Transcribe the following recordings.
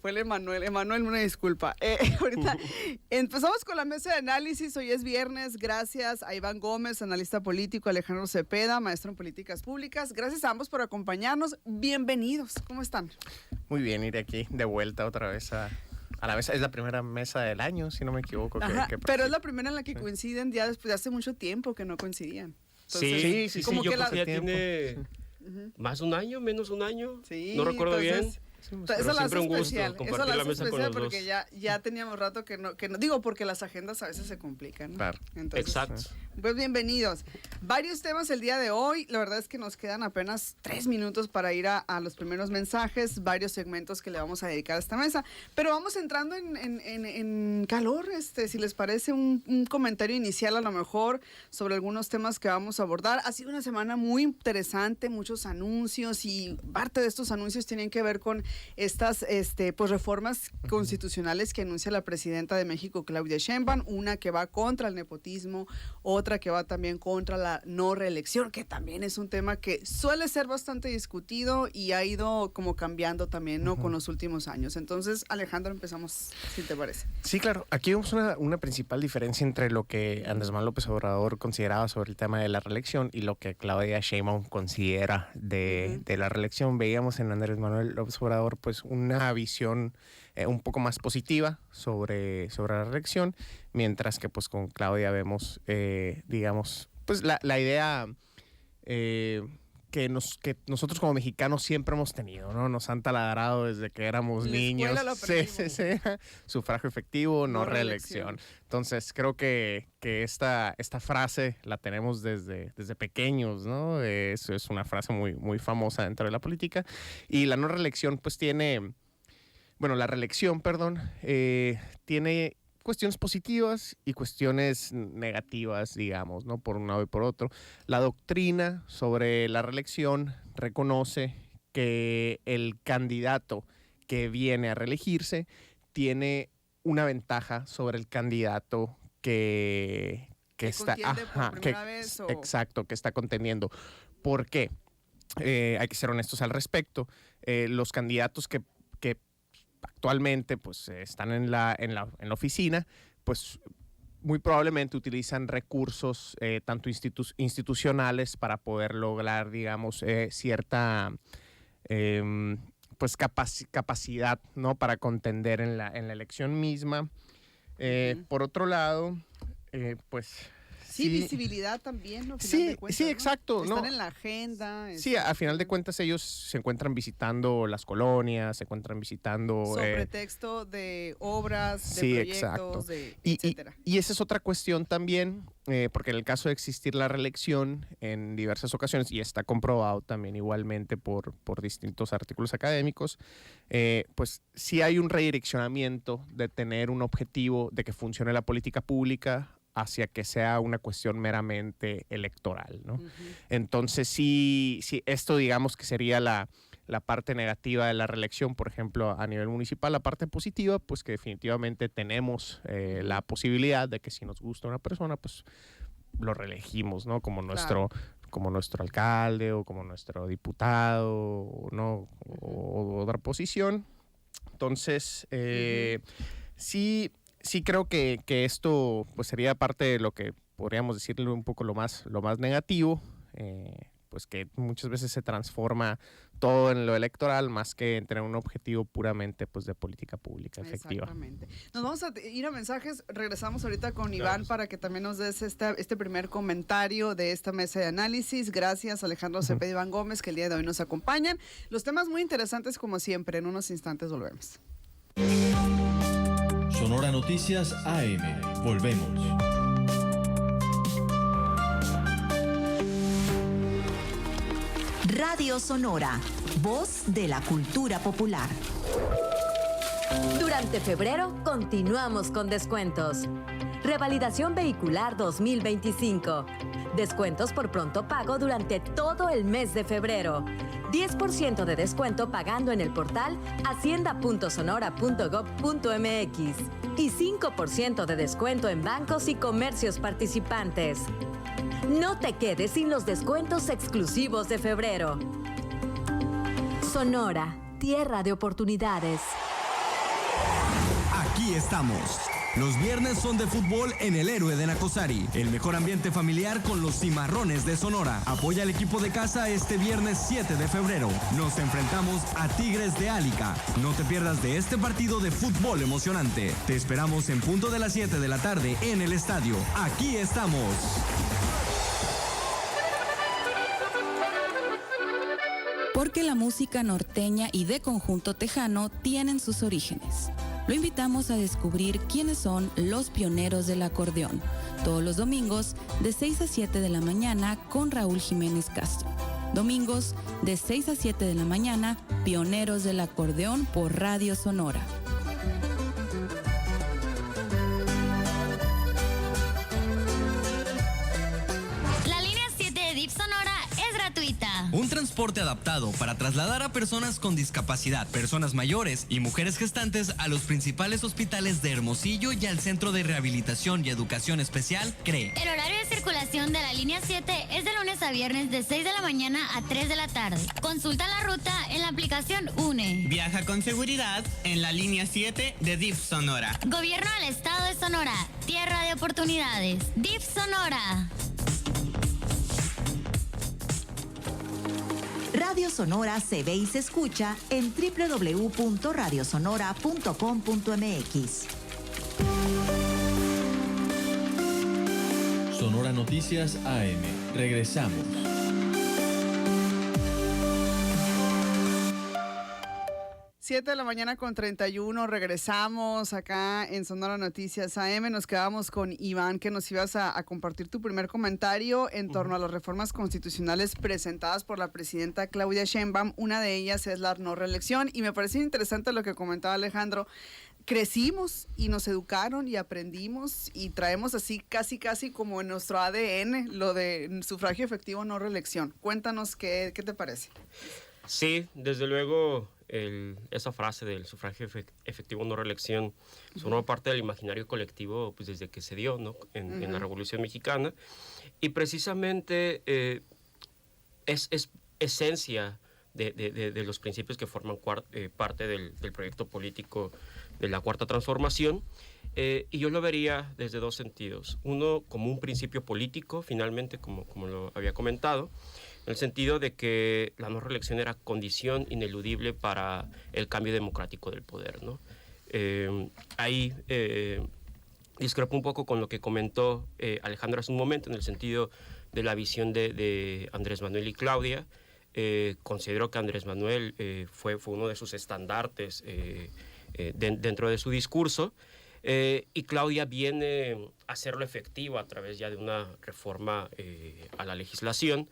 fue el Emanuel. Emanuel, una disculpa. Ahorita empezamos con la mesa de análisis. Hoy es viernes. Gracias a Iván Gómez, analista político, Alejandro Cepeda, maestro en políticas públicas. Gracias a ambos por acompañarnos. Bienvenidos. ¿Cómo están? Muy bien, ir aquí de vuelta otra vez a la mesa. Es la primera mesa del año, si no me equivoco. Pero es la primera en la que coinciden ya después de hace mucho tiempo que no coincidían. Entonces, sí, como que yo creo que ya tiene más de un año, menos un año. Sí, no recuerdo bien. Eso la hace un gusto especial, compartir la mesa con los dos. Porque ya teníamos rato que no, digo, porque las agendas a veces se complican, ¿no? Claro. Entonces, exacto. Pues bienvenidos. Varios temas el día de hoy. La verdad es que nos quedan apenas 3 minutos para ir a los primeros mensajes, varios segmentos que le vamos a dedicar a esta mesa. Pero vamos entrando en calor, si les parece, un comentario inicial a lo mejor sobre algunos temas que vamos a abordar. Ha sido una semana muy interesante, muchos anuncios, y parte de estos anuncios tienen que ver con estas pues reformas constitucionales que anuncia la presidenta de México, Claudia Sheinbaum, una que va contra el nepotismo, otra que va también contra la no reelección, que también es un tema que suele ser bastante discutido y ha ido como cambiando también, ¿no? Con los últimos años. Entonces, Alejandro, empezamos, si te parece. Sí, claro. Aquí vemos una principal diferencia entre lo que Andrés Manuel López Obrador consideraba sobre el tema de la reelección y lo que Claudia Sheinbaum considera de la reelección. Veíamos en Andrés Manuel López Obrador pues una visión un poco más positiva sobre la reelección, mientras que pues con Claudia vemos digamos pues la idea que nosotros como mexicanos siempre hemos tenido, ¿no? Nos han taladrado desde que éramos niños. Sí. Sufragio efectivo, no reelección. Entonces creo que esta frase la tenemos desde pequeños, ¿no? Es una frase muy, muy famosa dentro de la política. Y la no reelección pues la reelección, tiene cuestiones positivas y cuestiones negativas, digamos, ¿no? Por un lado y por otro. La doctrina sobre la reelección reconoce que el candidato que viene a reelegirse tiene una ventaja sobre el candidato que está... Exacto, que está contendiendo. ¿Por qué? Hay que ser honestos al respecto. Los candidatos que actualmente pues están en la oficina, pues muy probablemente utilizan recursos tanto institucionales para poder lograr, digamos, cierta pues capacidad, ¿no? Para contender en la elección misma. Por otro lado, pues... Sí, visibilidad también, ¿no? Sí, exacto. Están en la agenda. Sí, a final de cuentas ellos se encuentran visitando las colonias, se encuentran visitando... Sobre pretexto de obras, de proyectos, etcétera. Y esa es otra cuestión también, porque en el caso de existir la reelección en diversas ocasiones, y está comprobado también igualmente por distintos artículos académicos, pues sí hay un redireccionamiento de tener un objetivo de que funcione la política pública hacia que sea una cuestión meramente electoral, ¿no? Entonces, sí, esto digamos que sería la parte negativa de la reelección, por ejemplo, a nivel municipal. La parte positiva, pues que definitivamente tenemos la posibilidad de que si nos gusta una persona, pues lo reelegimos, ¿no? Como nuestro alcalde o como nuestro diputado, ¿no? O otra posición. Entonces, Sí creo que esto pues sería parte de lo que podríamos decirle un poco lo más negativo, pues que muchas veces se transforma todo en lo electoral más que en tener un objetivo puramente pues de política pública efectiva. Exactamente. Nos vamos a ir a mensajes, regresamos ahorita con Iván para que también nos des este primer comentario de esta mesa de análisis. Gracias Alejandro Cepeda y Iván Gómez que el día de hoy nos acompañan. Los temas muy interesantes como siempre, en unos instantes volvemos. Sonora Noticias AM. Volvemos. Radio Sonora, voz de la cultura popular. Durante febrero continuamos con descuentos. Revalidación vehicular 2025. Descuentos por pronto pago durante todo el mes de febrero. 10% de descuento pagando en el portal hacienda.sonora.gov.mx y 5% de descuento en bancos y comercios participantes. No te quedes sin los descuentos exclusivos de febrero. Sonora, tierra de oportunidades. Aquí estamos. Los viernes son de fútbol en el Héroe de Nacosari. El mejor ambiente familiar con los Cimarrones de Sonora. Apoya al equipo de casa este viernes 7 de febrero. Nos enfrentamos a Tigres de Álica. No te pierdas de este partido de fútbol emocionante. Te esperamos en punto de las 7 de la tarde en el estadio. Aquí estamos. Porque la música norteña y de conjunto tejano tienen sus orígenes. Lo invitamos a descubrir quiénes son los pioneros del acordeón, todos los domingos de 6 a 7 de la mañana con Raúl Jiménez Castro. Domingos de 6 a 7 de la mañana, Pioneros del Acordeón por Radio Sonora. La línea 7 de DIF Sonora es gratuita. Un transporte adaptado para trasladar a personas con discapacidad, personas mayores y mujeres gestantes a los principales hospitales de Hermosillo y al Centro de Rehabilitación y Educación Especial, CRE. El horario de circulación de la línea 7 es de lunes a viernes de 6 de la mañana a 3 de la tarde. Consulta la ruta en la aplicación UNE. Viaja con seguridad en la línea 7 de DIF Sonora. Gobierno del Estado de Sonora, tierra de oportunidades. DIF Sonora. Radio Sonora se ve y se escucha en www.radiosonora.com.mx. Sonora Noticias AM. Regresamos. Siete de la mañana con 31, regresamos acá en Sonora Noticias AM. Nos quedamos con Iván, que nos ibas a compartir tu primer comentario en torno a las reformas constitucionales presentadas por la presidenta Claudia Sheinbaum. Una de ellas es la no reelección, y me parece interesante lo que comentaba Alejandro. Crecimos y nos educaron y aprendimos y traemos así casi como en nuestro ADN lo de sufragio efectivo no reelección. Cuéntanos qué te parece. Sí, desde luego esa frase del sufragio efectivo no reelección formó parte del imaginario colectivo pues, desde que se dio, ¿no? en la Revolución Mexicana, y precisamente es esencia de los principios que forman parte del proyecto político de la Cuarta Transformación, y yo lo vería desde dos sentidos. Uno, como un principio político, finalmente, como lo había comentado, en el sentido de que la no reelección era condición ineludible para el cambio democrático del poder, ¿no? Ahí discrepo un poco con lo que comentó Alejandro hace un momento, en el sentido de la visión de Andrés Manuel y Claudia. Considero que Andrés Manuel fue uno de sus estandartes dentro de su discurso, y Claudia viene a hacerlo efectivo a través ya de una reforma a la legislación,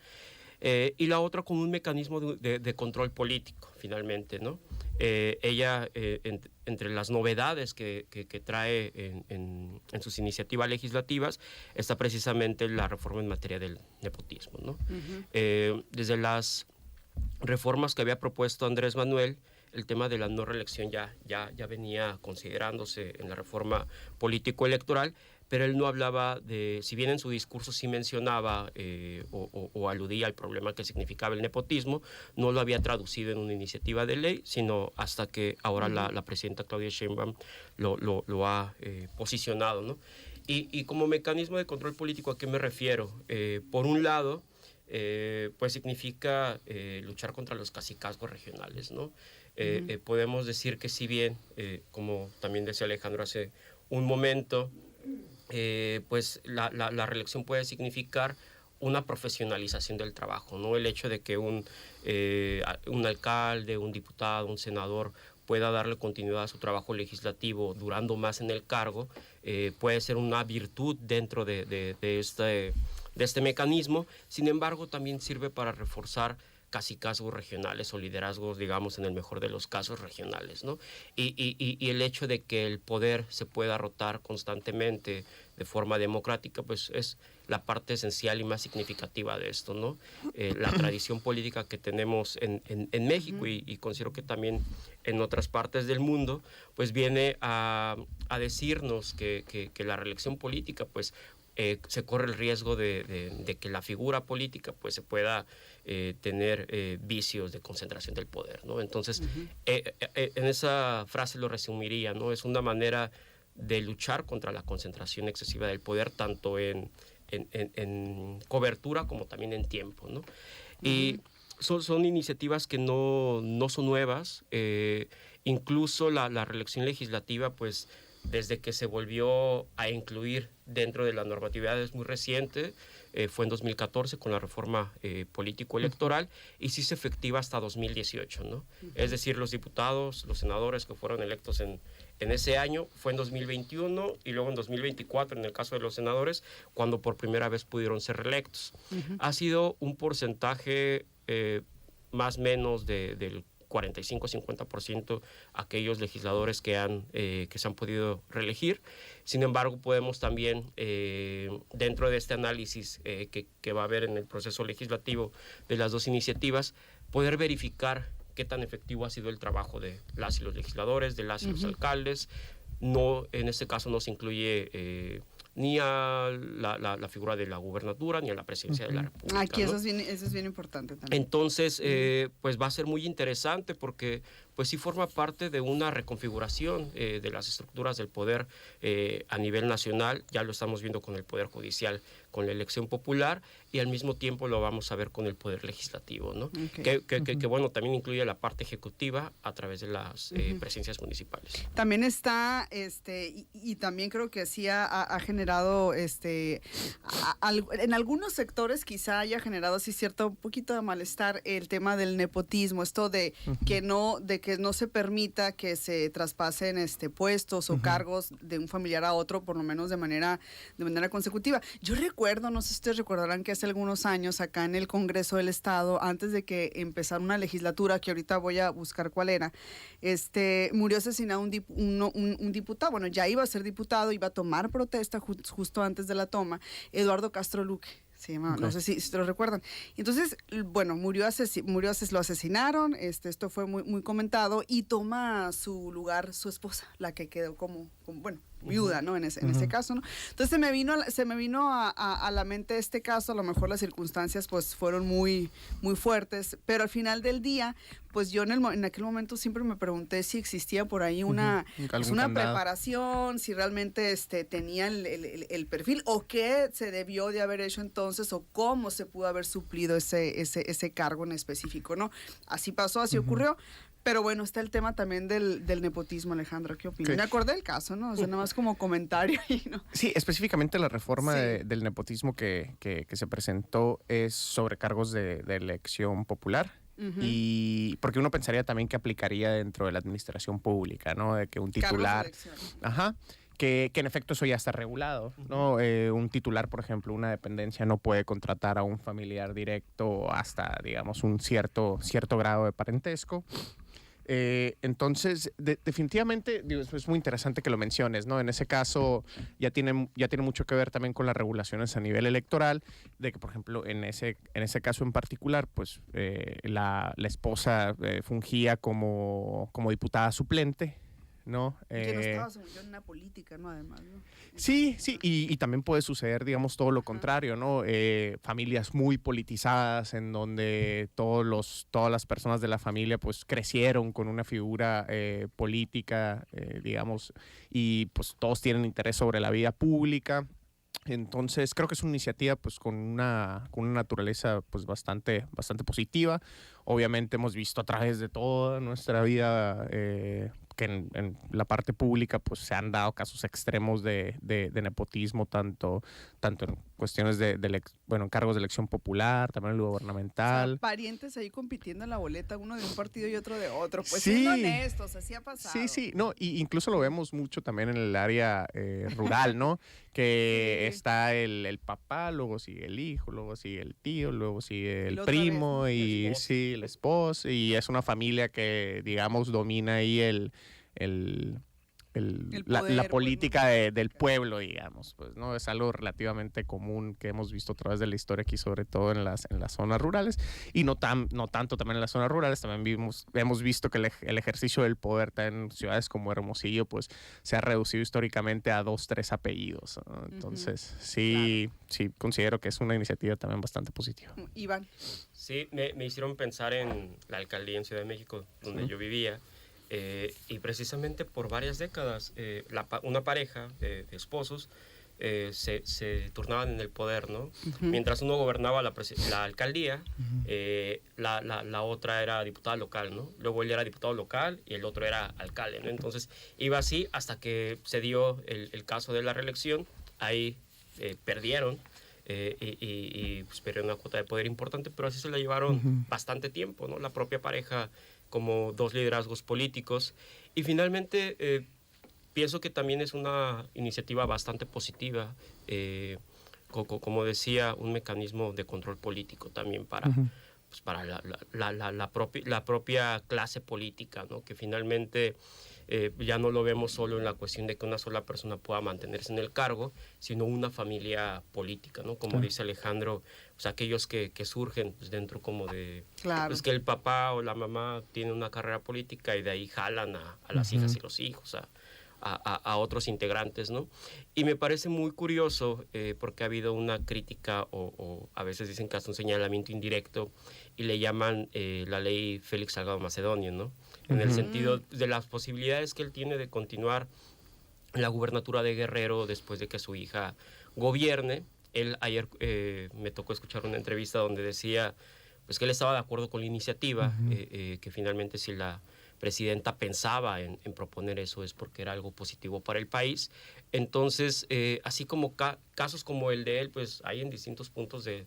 y la otra como un mecanismo de control político, finalmente, ¿no? Ella, entre las novedades que trae en sus iniciativas legislativas, está precisamente la reforma en materia del nepotismo, ¿no? Desde las reformas que había propuesto Andrés Manuel, el tema de la no reelección ya venía considerándose en la reforma político-electoral, pero él no hablaba de, si bien en su discurso sí mencionaba o aludía al problema que significaba el nepotismo, no lo había traducido en una iniciativa de ley, sino hasta que ahora la presidenta Claudia Sheinbaum lo ha posicionado, ¿no? Y como mecanismo de control político, ¿a qué me refiero? Por un lado, pues significa luchar contra los cacicazgos regionales, ¿no? Podemos decir que si bien, como también decía Alejandro hace un momento, pues la reelección puede significar una profesionalización del trabajo, ¿no? El hecho de que un alcalde, un diputado, un senador pueda darle continuidad a su trabajo legislativo durando más en el cargo, puede ser una virtud dentro de este mecanismo. Sin embargo, también sirve para reforzar cacicazgos regionales o liderazgos, digamos, en el mejor de los casos, regionales, ¿no? Y el hecho de que el poder se pueda rotar constantemente de forma democrática, pues es la parte esencial y más significativa de esto, ¿no? La tradición política que tenemos en México y considero que también en otras partes del mundo, pues viene a decirnos que la reelección política, pues se corre el riesgo de que la figura política pues se pueda tener vicios de concentración del poder, ¿no? Entonces, en esa frase lo resumiría, ¿no? Es una manera de luchar contra la concentración excesiva del poder, tanto en cobertura como también en tiempo, ¿no? Y son iniciativas que no son nuevas. Incluso la reelección legislativa, pues, desde que se volvió a incluir dentro de la normatividad es muy reciente, fue en 2014 con la reforma político-electoral, y sí se efectiva hasta 2018, ¿no? Es decir, los diputados, los senadores que fueron electos en ese año, fue en 2021 y luego en 2024, en el caso de los senadores, cuando por primera vez pudieron ser reelectos. Ha sido un porcentaje más o menos del 45-50% aquellos legisladores que se han podido reelegir. Sin embargo, podemos también, dentro de este análisis que va a haber en el proceso legislativo de las dos iniciativas, poder verificar qué tan efectivo ha sido el trabajo de las y los legisladores, de las y los alcaldes. No, en este caso no se incluye ni a la figura de la gubernatura, ni a la presidencia de la República. Aquí ¿no? eso es bien importante también. Entonces, pues va a ser muy interesante porque pues sí forma parte de una reconfiguración de las estructuras del poder a nivel nacional. Ya lo estamos viendo con el Poder Judicial, con la elección popular, y al mismo tiempo lo vamos a ver con el Poder Legislativo, ¿no? Que bueno, también incluye la parte ejecutiva a través de las presidencias municipales. También está, y también creo que sí ha generado, en algunos sectores quizá haya generado así cierto poquito de malestar el tema del nepotismo, esto de que no se permita que se traspasen puestos o cargos de un familiar a otro, por lo menos de manera consecutiva. Yo recuerdo, no sé si ustedes recordarán, que hace algunos años acá en el Congreso del Estado, antes de que empezara una legislatura, que ahorita voy a buscar cuál era, murió asesinado un diputado. Bueno, ya iba a ser diputado, iba a tomar protesta justo antes de la toma, Eduardo Castro Luque. Se llama, no sé si lo recuerdan. Entonces, bueno, lo asesinaron, esto fue muy, muy comentado, y toma su lugar su esposa, la que quedó como viuda, ¿no? En ese caso, ¿no? Entonces se me vino a la mente este caso. A lo mejor las circunstancias pues fueron muy, muy fuertes, pero al final del día, pues yo en aquel momento siempre me pregunté si existía por ahí una preparación, si realmente tenía el perfil, o qué se debió de haber hecho entonces, o cómo se pudo haber suplido ese cargo en específico, ¿no? Así pasó, así ocurrió. Pero bueno, está el tema también del nepotismo, Alejandro. ¿Qué opinas? Me acordé del caso, ¿no? O sea, nada más como comentario. ¿No? Sí, específicamente la reforma del nepotismo que se presentó es sobre cargos de elección popular. Y porque uno pensaría también que aplicaría dentro de la administración pública, ¿no? De que un titular... Que en efecto eso ya está regulado, ¿no? Un titular, por ejemplo, una dependencia no puede contratar a un familiar directo hasta, digamos, un cierto grado de parentesco. Entonces, definitivamente, digo, es muy interesante que lo menciones, ¿no? En ese caso ya tiene mucho que ver también con las regulaciones a nivel electoral, de que, por ejemplo, en ese caso en particular, pues la esposa fungía como diputada suplente, ¿no? Que no estaba en una política, ¿no? Además, ¿no? Sí, y también puede suceder, digamos, todo lo contrario, ¿no? Familias muy politizadas en donde todas las personas de la familia pues crecieron con una figura política, digamos, y pues todos tienen interés sobre la vida pública. Entonces creo que es una iniciativa pues con una naturaleza pues bastante positiva. Obviamente hemos visto a través de toda nuestra vida que en la parte pública pues se han dado casos extremos de nepotismo, tanto en cuestiones en cargos de elección popular, también en lo gubernamental. O sea, parientes ahí compitiendo en la boleta, uno de un partido y otro de otro, pues sí, siendo honestos, así ha pasado. Sí, no, y incluso lo vemos mucho también en el área rural, ¿no? Que está el papá, luego sigue el hijo, luego sigue el tío, luego sigue el primo y el esposo, y es una familia que, digamos, domina ahí la política del pueblo, digamos, pues, ¿no? Es algo relativamente común que hemos visto a través de la historia aquí, sobre todo en las zonas rurales, y no tanto también en las zonas rurales. También hemos visto que el ejercicio del poder en ciudades como Hermosillo, pues, se ha reducido históricamente a 2, 3 apellidos, ¿no? Entonces, sí considero que es una iniciativa también bastante positiva. Iván. Sí, me hicieron pensar en la alcaldía en Ciudad de México, donde yo vivía. Y precisamente por varias décadas una pareja de esposos se turnaban en el poder, ¿no? Mientras uno gobernaba la alcaldía, la otra era diputada local, ¿no? Luego él era diputado local y el otro era alcalde, ¿no? Entonces iba así hasta que se dio el caso de la reelección. Ahí perdieron y pues perdieron una cuota de poder importante, pero así se la llevaron bastante tiempo, ¿no? La propia pareja, como 2 liderazgos políticos, y finalmente pienso que también es una iniciativa bastante positiva, como decía, un mecanismo de control político también para, pues para la propia clase política, ¿no? Que finalmente ya no lo vemos solo en la cuestión de que una sola persona pueda mantenerse en el cargo, sino una familia política, ¿no? Como dice Alejandro, pues aquellos que surgen pues dentro como de... Claro. Pues que el papá o la mamá tiene una carrera política y de ahí jalan a las hijas y los hijos, a otros integrantes, ¿no? Y me parece muy curioso porque ha habido una crítica o a veces dicen que hasta un señalamiento indirecto y le llaman la ley Félix Salgado Macedonio, ¿no? En el sentido de las posibilidades que él tiene de continuar la gubernatura de Guerrero después de que su hija gobierne. Él ayer me tocó escuchar una entrevista donde decía pues que él estaba de acuerdo con la iniciativa, que finalmente si la presidenta pensaba en proponer eso es porque era algo positivo para el país. Entonces, así como casos como el de él, pues hay en distintos puntos del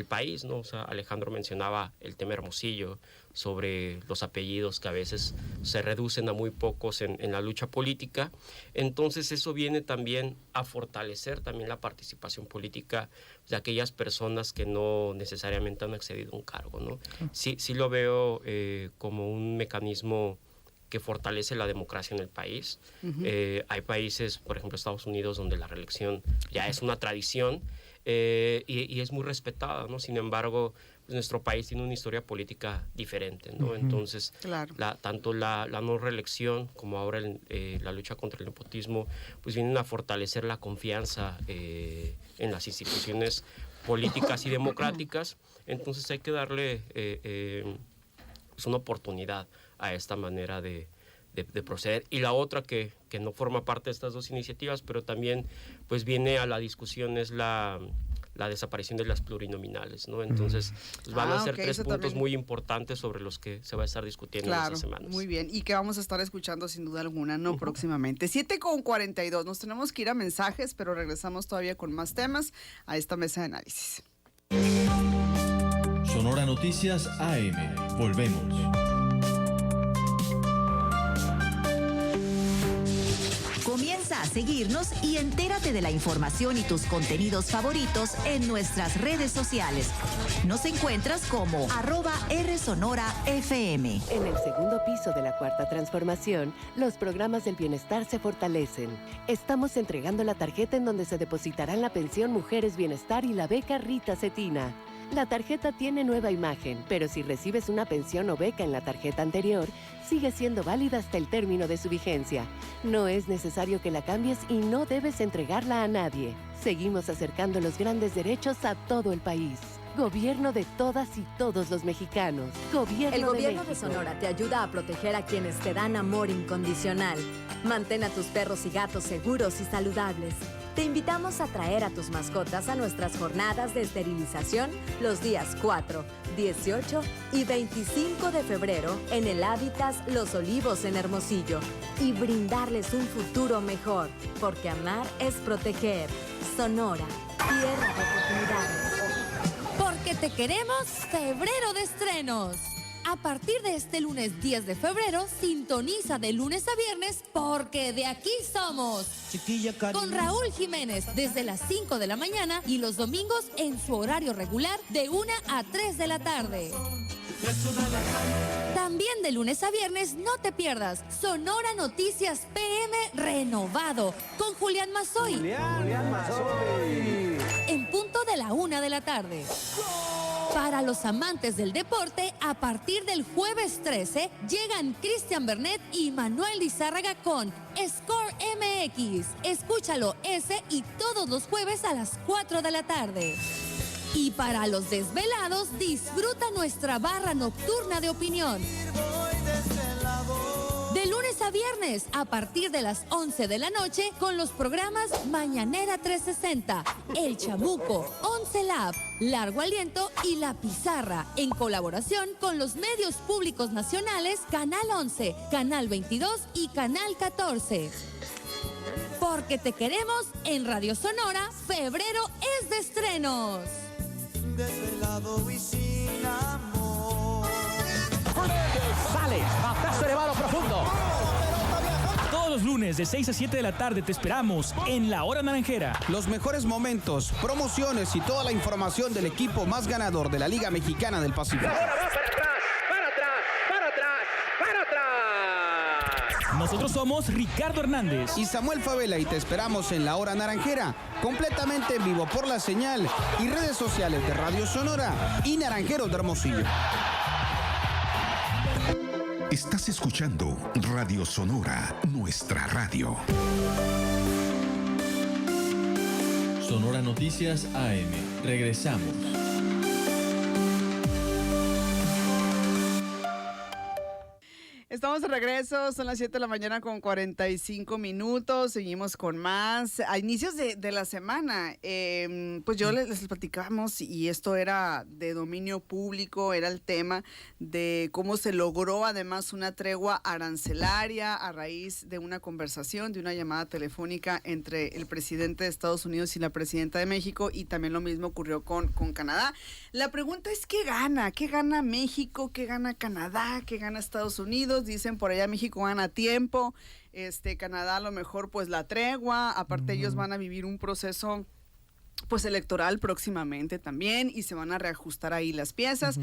país, ¿no? O sea, Alejandro mencionaba el tema Hermosillo, sobre los apellidos que a veces se reducen a muy pocos en la lucha política. Entonces eso viene también a fortalecer también la participación política de aquellas personas que no necesariamente han accedido a un cargo, ¿no? Sí lo veo como un mecanismo que fortalece la democracia en el país. Hay países, por ejemplo Estados Unidos, donde la reelección ya es una tradición y es muy respetada, ¿no? Sin embargo, pues nuestro país tiene una historia política diferente, ¿no? Entonces, claro. Tanto la no reelección como ahora la lucha contra el nepotismo, pues vienen a fortalecer la confianza en las instituciones políticas y democráticas. Entonces hay que darle pues una oportunidad a esta manera de proceder. Y la otra que no forma parte de estas dos iniciativas, pero también pues viene a la discusión, es la desaparición de las plurinominales, ¿no? Entonces pues van a ser 3 puntos también muy importantes sobre los que se va a estar discutiendo en estas semanas. Muy bien, y que vamos a estar escuchando sin duda alguna, ¿no? Próximamente. 7:42, nos tenemos que ir a mensajes, pero regresamos todavía con más temas a esta mesa de análisis. Sonora Noticias AM. Volvemos. Comienza a seguirnos y entérate de la información y tus contenidos favoritos en nuestras redes sociales. Nos encuentras como @RSonoraFM. En el segundo piso de la Cuarta Transformación, los programas del bienestar se fortalecen. Estamos entregando la tarjeta en donde se depositarán la pensión Mujeres Bienestar y la beca Rita Cetina. La tarjeta tiene nueva imagen, pero si recibes una pensión o beca en la tarjeta anterior, sigue siendo válida hasta el término de su vigencia. No es necesario que la cambies y no debes entregarla a nadie. Seguimos acercando los grandes derechos a todo el país. Gobierno de todas y todos los mexicanos. El gobierno de de Sonora te ayuda a proteger a quienes te dan amor incondicional. Mantén a tus perros y gatos seguros y saludables. Te invitamos a traer a tus mascotas a nuestras jornadas de esterilización los días 4, 18 y 25 de febrero en el Hábitat Los Olivos en Hermosillo y brindarles un futuro mejor, porque amar es proteger. Sonora, tierra de oportunidades. Porque te queremos, febrero de estrenos. A partir de este lunes 10 de febrero, sintoniza de lunes a viernes porque de aquí somos. Con Raúl Jiménez desde las 5 de la mañana y los domingos en su horario regular de 1 a 3 de la tarde. También de lunes a viernes no te pierdas Sonora Noticias PM renovado con Julián Mazoy. En punto de la 1 de la tarde. Para los amantes del deporte, a partir del jueves 13 llegan Cristian Bernet y Manuel Lizárraga con Score MX. Escúchalo ese y todos los jueves a las 4 de la tarde. Y para los desvelados, disfruta nuestra barra nocturna de opinión. De lunes a viernes, a partir de las 11 de la noche, con los programas Mañanera 360, El Chamuco, 11 Lab, Largo Aliento y La Pizarra, en colaboración con los medios públicos nacionales Canal 11, Canal 22 y Canal 14. Porque te queremos en Radio Sonora, febrero es de estrenos. Desvelado y sin amor. Sale, batazo elevado profundo. Todos los lunes de 6 a 7 de la tarde te esperamos en La Hora Naranjera. Los mejores momentos, promociones y toda la información del equipo más ganador de la Liga Mexicana del Pacífico. Ahora va para atrás, para atrás, para atrás, para atrás. Nosotros somos Ricardo Hernández y Samuel Favela y te esperamos en La Hora Naranjera, completamente en vivo por la señal y redes sociales de Radio Sonora y Naranjeros de Hermosillo. Estás escuchando Radio Sonora, nuestra radio. Sonora Noticias AM. Regresamos. Estamos de regreso, son las 7 de la mañana con 45 minutos, seguimos con más. A inicios de la semana, pues yo les platicábamos y esto era de dominio público, era el tema de cómo se logró además una tregua arancelaria a raíz de una conversación, de una llamada telefónica entre el presidente de Estados Unidos y la presidenta de México, y también lo mismo ocurrió con Canadá. La pregunta es, ¿qué gana? ¿Qué gana México? ¿Qué gana Canadá? ¿Qué gana Estados Unidos? Dicen por allá México gana tiempo, Canadá a lo mejor pues la tregua, aparte ellos van a vivir un proceso pues electoral próximamente también y se van a reajustar ahí las piezas.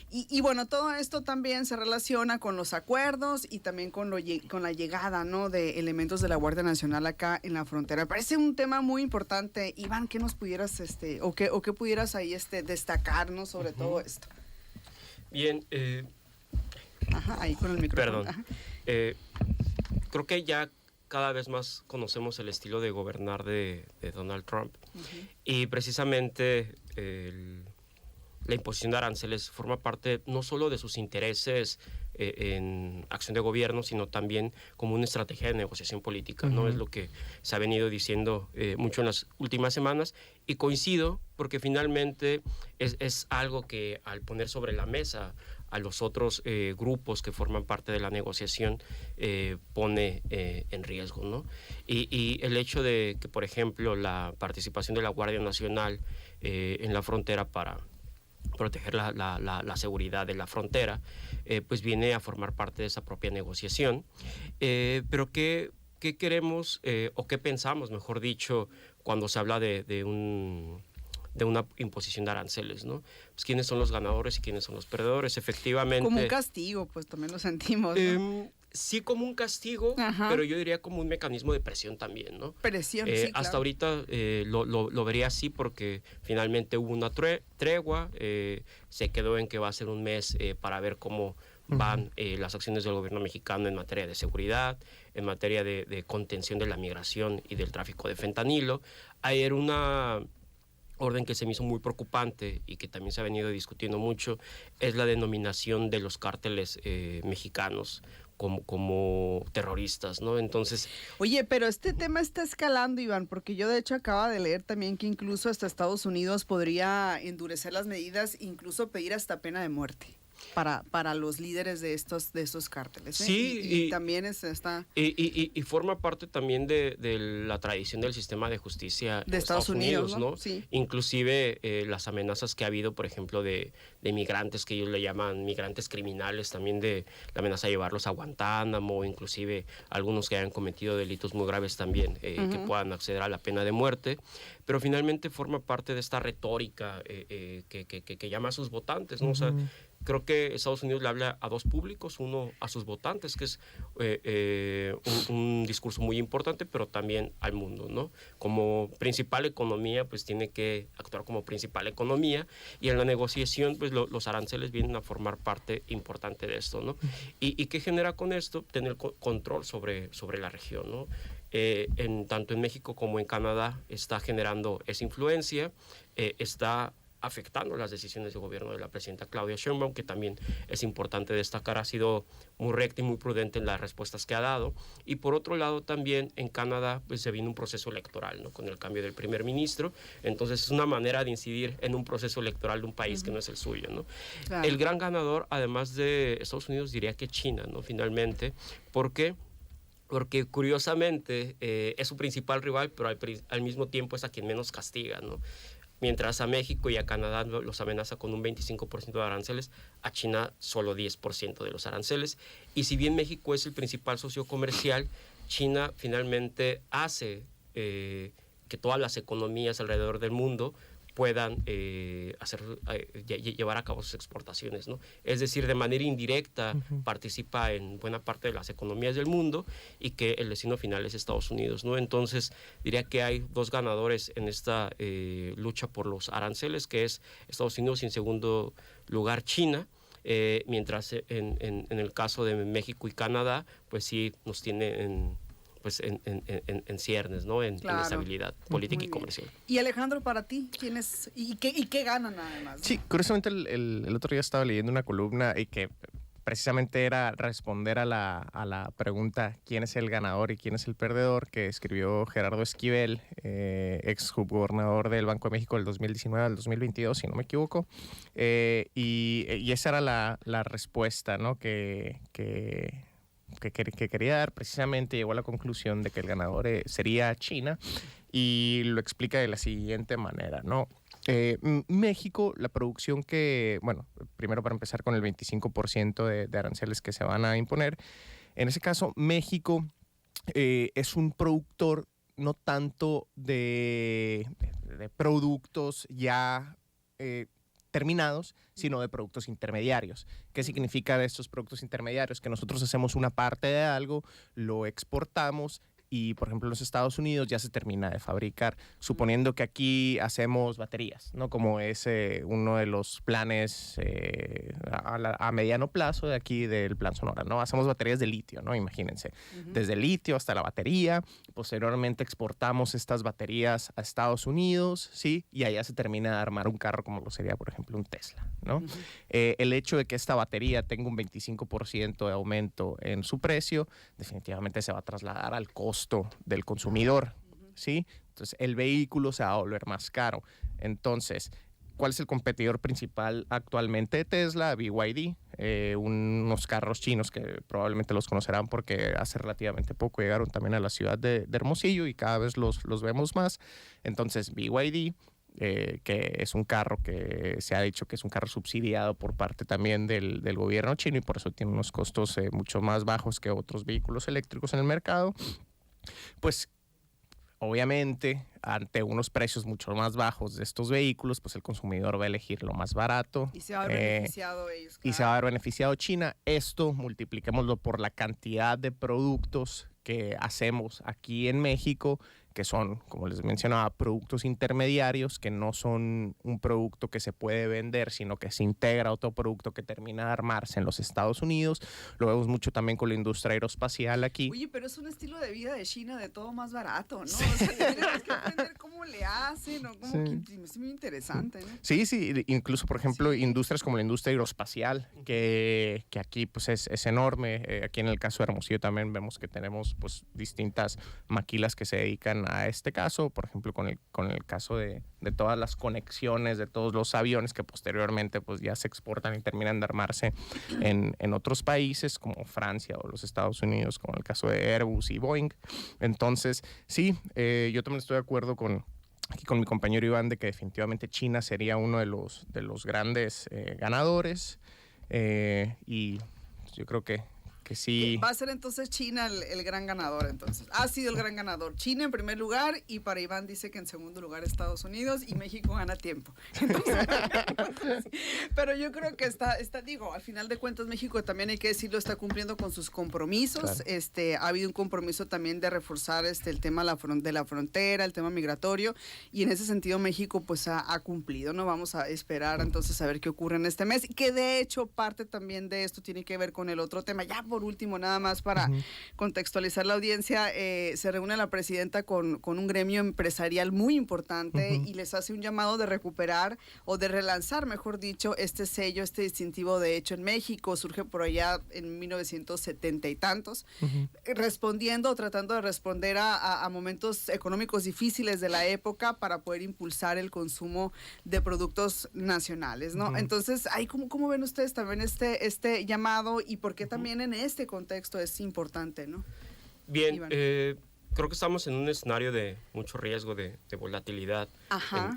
Y bueno, todo esto también se relaciona con los acuerdos y también con la llegada, ¿no?, de elementos de la Guardia Nacional acá en la frontera. Me parece un tema muy importante. Iván, ¿qué nos pudieras o qué pudieras ahí destacar, ¿no?, sobre todo esto? Bien, Ajá, ahí con el micrófono. Perdón. Creo que ya cada vez más conocemos el estilo de gobernar de Donald Trump. Y precisamente la imposición de aranceles forma parte no solo de sus intereses en acción de gobierno, sino también como una estrategia de negociación política, ¿no? Es lo que se ha venido diciendo mucho en las últimas semanas, y coincido porque finalmente es algo que al poner sobre la mesa a los otros grupos que forman parte de la negociación pone en riesgo, ¿no? Y el hecho de que, por ejemplo, la participación de la Guardia Nacional en la frontera para proteger la seguridad de la frontera, pues viene a formar parte de esa propia negociación. Pero ¿qué queremos o qué pensamos, mejor dicho, cuando se habla de una imposición de aranceles, ¿no? Pues quiénes son los ganadores y quiénes son los perdedores, efectivamente. Como un castigo, pues también lo sentimos, ¿no? Sí, como un castigo, pero yo diría como un mecanismo de presión también, ¿no? Presión, sí, claro. Hasta ahorita lo vería así porque finalmente hubo una tregua, se quedó en que va a ser un mes para ver cómo van las acciones del gobierno mexicano en materia de seguridad, en materia de contención de la migración y del tráfico de fentanilo. Ayer una orden que se me hizo muy preocupante y que también se ha venido discutiendo mucho es la denominación de los cárteles mexicanos como terroristas, ¿no? Entonces... Oye, pero este tema está escalando, Iván, porque yo de hecho acaba de leer también que incluso hasta Estados Unidos podría endurecer las medidas, incluso pedir hasta pena de muerte para los líderes de estos cárteles, ¿eh? Sí, y también está... Y forma parte también de la tradición del sistema de justicia de Estados Unidos, ¿no? Sí. Inclusive las amenazas que ha habido, por ejemplo, de migrantes, que ellos le llaman migrantes criminales, también de la amenaza de llevarlos a Guantánamo, inclusive algunos que hayan cometido delitos muy graves también, que puedan acceder a la pena de muerte. Pero finalmente forma parte de esta retórica que llama a sus votantes, ¿no? O sea, creo que Estados Unidos le habla a dos públicos, uno a sus votantes, que es un discurso muy importante, pero también al mundo, ¿no? Como principal economía, pues tiene que actuar como principal economía, y en la negociación, pues los aranceles vienen a formar parte importante de esto, ¿no? ¿Y qué genera con esto? Tener control sobre la región, ¿no? Tanto en México como en Canadá está generando esa influencia, está afectando las decisiones de gobierno de la presidenta Claudia Sheinbaum, que también es importante destacar, ha sido muy recta y muy prudente en las respuestas que ha dado. Y por otro lado también en Canadá pues se viene un proceso electoral, ¿no? Con el cambio del primer ministro, entonces es una manera de incidir en un proceso electoral de un país que no es el suyo, ¿no? Claro. El gran ganador, además de Estados Unidos, diría que China, ¿no? Finalmente, ¿por qué? Porque curiosamente es su principal rival, pero al mismo tiempo es a quien menos castiga, ¿no? Mientras a México y a Canadá los amenaza con un 25% de aranceles, a China solo 10% de los aranceles. Y si bien México es el principal socio comercial, China finalmente hace que todas las economías alrededor del mundo puedan llevar a cabo sus exportaciones, ¿no? Es decir, de manera indirecta participa en buena parte de las economías del mundo, y que el destino final es Estados Unidos, ¿no? Entonces, diría que hay dos ganadores en esta lucha por los aranceles, que es Estados Unidos y en segundo lugar China, mientras en el caso de México y Canadá, pues sí nos tiene en ciernes, ¿no? En estabilidad política y comercial. Y Alejandro, para ti, ¿quién es y qué ganan además, ¿no? Sí, curiosamente el otro día estaba leyendo una columna y que precisamente era responder a la pregunta ¿quién es el ganador y quién es el perdedor?, que escribió Gerardo Esquivel, ex gobernador del Banco de México del 2019 al 2022, si no me equivoco, y esa era la respuesta, ¿no? que quería dar. Precisamente llegó a la conclusión de que el ganador sería China, y lo explica de la siguiente manera, ¿no? México, la producción bueno, primero para empezar con el 25% de aranceles que se van a imponer, en ese caso México es un productor no tanto de productos ya terminados, sino de productos intermediarios. ¿Qué significa de estos productos intermediarios? Que nosotros hacemos una parte de algo, lo exportamos, y por ejemplo en los Estados Unidos ya se termina de fabricar, suponiendo que aquí hacemos baterías, ¿no? Como es uno de los planes a mediano plazo de aquí del Plan Sonora, ¿no? Hacemos baterías de litio, ¿no? Imagínense, desde el litio hasta la batería, posteriormente exportamos estas baterías a Estados Unidos, ¿sí? Y allá se termina de armar un carro como lo sería, por ejemplo, un Tesla, ¿no? El hecho de que esta batería tenga un 25% de aumento en su precio, definitivamente se va a trasladar al costo del consumidor, ¿sí? Entonces, el vehículo se va a volver más caro. Entonces, ¿cuál es el competidor principal actualmente de Tesla? BYD, unos carros chinos que probablemente los conocerán porque hace relativamente poco llegaron también a la ciudad de Hermosillo y cada vez los vemos más. Entonces, BYD, que es un carro que se ha dicho que es un carro subsidiado por parte también del gobierno chino, y por eso tiene unos costos mucho más bajos que otros vehículos eléctricos en el mercado. Pues obviamente ante unos precios mucho más bajos de estos vehículos, pues el consumidor va a elegir lo más barato. Y se va a ver beneficiado ellos. Claro. Y se va a ver beneficiado China. Esto multipliquémoslo por la cantidad de productos que hacemos aquí en México, que son, como les mencionaba, productos intermediarios, que no son un producto que se puede vender, sino que se integra a otro producto que termina de armarse en los Estados Unidos. Lo vemos mucho también con la industria aeroespacial aquí. Oye, pero es un estilo de vida de China de todo más barato, ¿no? Sí. O sea, tienes que aprender cómo le hacen, ¿no? Como que es muy interesante, ¿no? Sí, incluso, por ejemplo, industrias como la industria aeroespacial, que aquí pues es enorme. Aquí en el caso de Hermosillo también vemos que tenemos pues distintas maquilas que se dedican a este caso, por ejemplo con el caso de todas las conexiones de todos los aviones que posteriormente pues ya se exportan y terminan de armarse en otros países como Francia o los Estados Unidos, como el caso de Airbus y Boeing. Entonces sí, yo también estoy de acuerdo aquí con mi compañero Iván de que definitivamente China sería uno de los grandes ganadores, y yo creo que que sí. Va a ser entonces China el gran ganador, entonces. Ha sido el gran ganador. China en primer lugar, y para Iván dice que en segundo lugar Estados Unidos, y México gana tiempo. Entonces, pero yo creo que digo, al final de cuentas México también hay que decirlo, está cumpliendo con sus compromisos. Claro. Ha habido un compromiso también de reforzar el tema de la frontera, el tema migratorio, y en ese sentido México pues ha cumplido, ¿no? Vamos a esperar entonces a ver qué ocurre en este mes, que de hecho parte también de esto tiene que ver con el otro tema. Ya por último, nada más para contextualizar la audiencia, se reúne la presidenta con un gremio empresarial muy importante y les hace un llamado de recuperar o de relanzar, mejor dicho, este sello, este distintivo de hecho en México. Surge por allá en 1970 y tantos, respondiendo o tratando de responder a momentos económicos difíciles de la época para poder impulsar el consumo de productos nacionales, ¿no? Entonces, ¿cómo ven ustedes también este llamado y por qué también en este contexto es importante, ¿no? Bien, creo que estamos en un escenario de mucho riesgo de volatilidad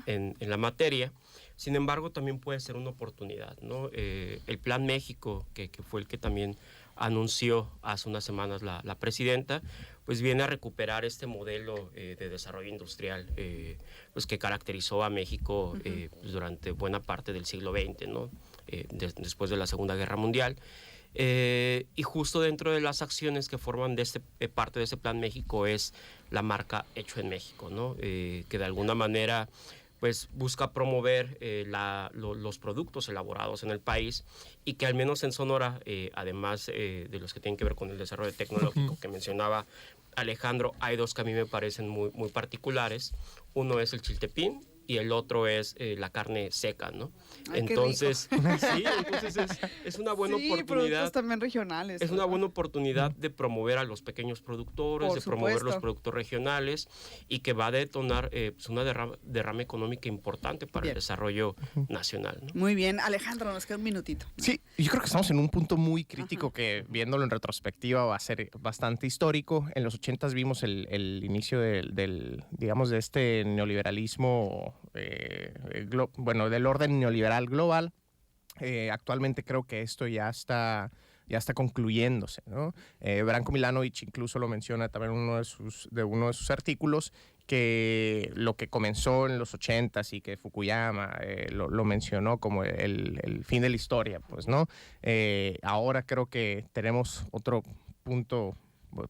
en la materia. Sin embargo, también puede ser una oportunidad, ¿no? El Plan México, que fue el que también anunció hace unas semanas la presidenta, pues viene a recuperar este modelo de desarrollo industrial pues que caracterizó a México pues durante buena parte del siglo XX, ¿no? Después de la Segunda Guerra Mundial. Y justo dentro de las acciones que forman parte de ese Plan México es la marca Hecho en México, ¿no? Que de alguna manera pues busca promover los productos elaborados en el país y que al menos en Sonora, además de los que tienen que ver con el desarrollo tecnológico que mencionaba Alejandro, hay dos que a mí me parecen muy, muy particulares. Uno es el chiltepín y el otro es la carne seca, ¿no? Ay, entonces, sí, entonces es una buena oportunidad. Productos también regionales. Es una buena oportunidad de promover a los pequeños productores, de promover los productos regionales y que va a detonar pues una derrama económica importante para el desarrollo nacional, ¿no? Muy bien, Alejandro, nos queda un minutito, ¿no? Sí, yo creo que estamos en un punto muy crítico que viéndolo en retrospectiva va a ser bastante histórico. En los 80s vimos el inicio digamos, de este neoliberalismo, del orden neoliberal global. Actualmente creo que esto ya está concluyéndose, ¿no? Branko Milanovic incluso lo menciona también en uno de sus artículos, que lo que comenzó en los 80s y que Fukuyama lo mencionó como el fin de la historia, pues, ¿no? Ahora creo que tenemos otro punto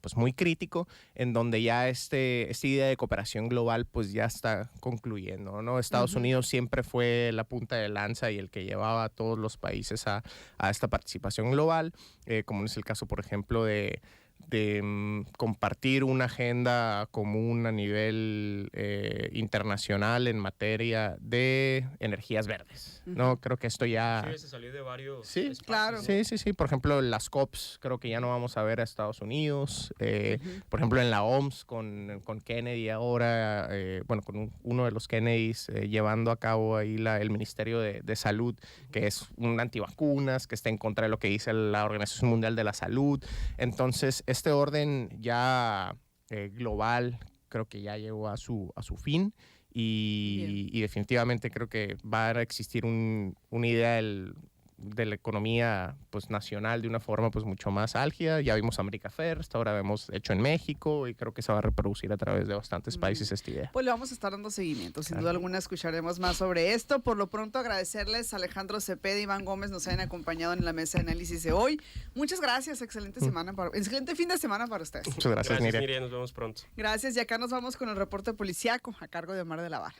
pues muy crítico, en donde ya esta idea de cooperación global pues ya está concluyendo, ¿no? Estados Unidos siempre fue la punta de lanza y el que llevaba a todos los países a esta participación global, como es el caso, por ejemplo, de compartir una agenda común a nivel internacional en materia de energías verdes, ¿no? Creo que esto ya... Sí, se salió de varios espacios, claro. Sí. Por ejemplo, las COPs, creo que ya no vamos a ver a Estados Unidos. Por ejemplo, en la OMS con Kennedy ahora, con uno de los Kennedys llevando a cabo ahí el Ministerio de Salud, que es un antivacunas, que está en contra de lo que dice la Organización Mundial de la Salud. Entonces, este orden ya global creo que ya llegó a su fin y definitivamente creo que va a existir una idea de la economía pues nacional de una forma pues mucho más álgida. Ya vimos America First, ahora vemos Hecho en México y creo que se va a reproducir a través de bastantes países esta idea. Pues le vamos a estar dando seguimiento, sin duda alguna escucharemos más sobre esto. Por lo pronto agradecerles a Alejandro Cepeda y Iván Gómez nos hayan acompañado en la mesa de análisis de hoy. Muchas gracias, excelente fin de semana para ustedes. Muchas gracias, Miriam. Nos vemos pronto. Gracias, y acá nos vamos con el reporte policiaco a cargo de Omar de la Barra.